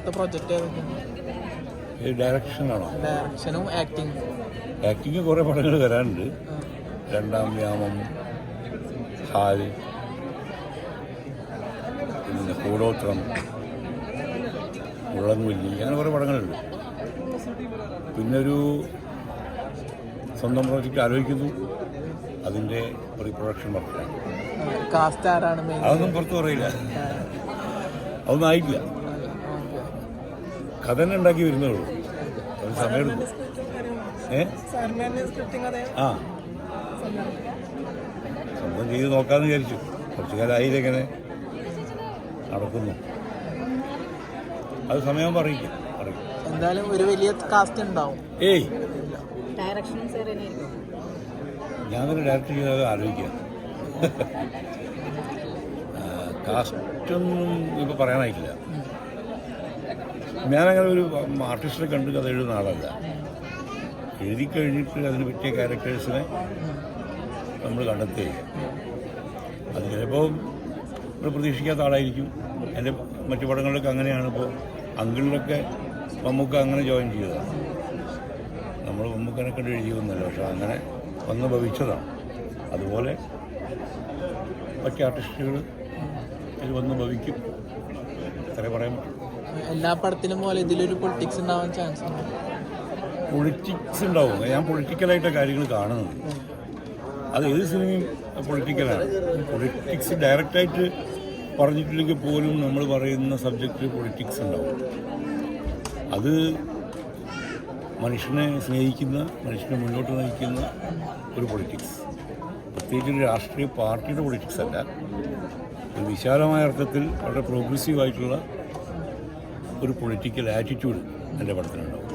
അടുത്ത പ്രൊജക്റ്റ് ഏതൊക്കെയാണ്? ഡയറക്ഷനാണോ? ഡയറക്ഷനും ആക്ടിങ് കുറേ പടങ്ങൾ വരാനുണ്ട്. രണ്ടാം വ്യാമം, ഹാൽ, പിന്നെ കൂടോത്രം, മുള്ളൻകൊല്ലി, അങ്ങനെ കുറേ പടങ്ങളുണ്ട്. പിന്നെ ഒരു സ്വന്തം പ്രോജക്റ്റ് ആലോചിക്കുന്നു, അതിൻ്റെ പ്രീ പ്രൊഡക്ഷൻ വർക്കാണ്. കാസ്റ്റ് ആരാണ്? അതൊന്നും പുറത്ത് പറയില്ല, അതൊന്നും ആയിട്ടില്ല. കഥ തന്നെ ഉണ്ടാക്കി വരുന്നേ ഉള്ളൂ, അത് സമയമെടുക്കും. ആ, സ്വന്തം ചെയ്ത് നോക്കാമെന്ന് വിചാരിച്ചു. കുറച്ചു കാലമായില്ല ഇങ്ങനെ നടക്കുന്നു. അത് സമയം പറയിക്കും. എന്തായാലും ഒരു വലിയ കാസ്റ്റ് ഉണ്ടാവും. ഏയ്, ഞാൻ തന്നെ ഡയറക്റ്റ് ചെയ്തത് ആലോചിക്കുക. കാസ്റ്റൊന്നും ഇപ്പോൾ പറയാനായിട്ടില്ല. ഞാനങ്ങനെ ഒരു ആർട്ടിസ്റ്റിനെ കണ്ട് കഥ എഴുതുന്ന ആളല്ല. എഴുതി കഴിഞ്ഞിട്ട് അതിന് പറ്റിയ ക്യാരക്ടേഴ്സിനെ നമ്മൾ കണ്ടെത്തുകയില്ല. അത് ചിലപ്പോൾ നമ്മൾ പ്രതീക്ഷിക്കാത്ത ആളായിരിക്കും. എൻ്റെ മറ്റു പടങ്ങളിലൊക്കെ അങ്ങനെയാണ്. ഇപ്പോൾ അങ്കിളിലൊക്കെ മമ്മൂക്ക അങ്ങനെ ജോയിൻ ചെയ്തതാണ്. നമ്മൾ മമ്മൂക്കനെ കണ്ട് എഴുതിയൊന്നുമല്ല, പക്ഷെ അങ്ങനെ വന്ന് ഭവിച്ചതാണ്. അതുപോലെ മറ്റ് ആർട്ടിസ്റ്റുകൾ ഇത് വന്ന് ഭവിക്കും, അത്രേ പറയാൻ പറ്റും. എല്ലാ പടത്തിലും പോലെ ഇതിലൊരു പൊളിറ്റിക്സ് ഉണ്ടാവാൻ ചാൻസ് ഉണ്ട്. പൊളിറ്റിക്സ് ഉണ്ടാവും. ഞാൻ പൊളിറ്റിക്കലായിട്ട് കാര്യങ്ങൾ കാണുന്നത്. അത് ഏത് സിനിമയും പൊളിറ്റിക്കലാണ്. പൊളിറ്റിക്സ് ഡയറക്റ്റായിട്ട് പറഞ്ഞിട്ടില്ലെങ്കിൽ പോലും നമ്മൾ പറയുന്ന സബ്ജക്റ്റ് പൊളിറ്റിക്സ് ഉണ്ടാവും. അത് മനുഷ്യനെ സ്നേഹിക്കുന്ന, മനുഷ്യനെ മുന്നോട്ട് നയിക്കുന്ന ഒരു പൊളിറ്റിക്സ്. പ്രത്യേകിച്ച് ഒരു രാഷ്ട്രീയ പാർട്ടിയുടെ പൊളിറ്റിക്സ് അല്ല, ഒരു വിശാലമായ അർത്ഥത്തിൽ വളരെ പ്രോഗ്രസീവായിട്ടുള്ള ഒരു പൊളിറ്റിക്കൽ ആറ്റിറ്റ്യൂഡ് എൻ്റെ പടത്തിനുണ്ടാവും.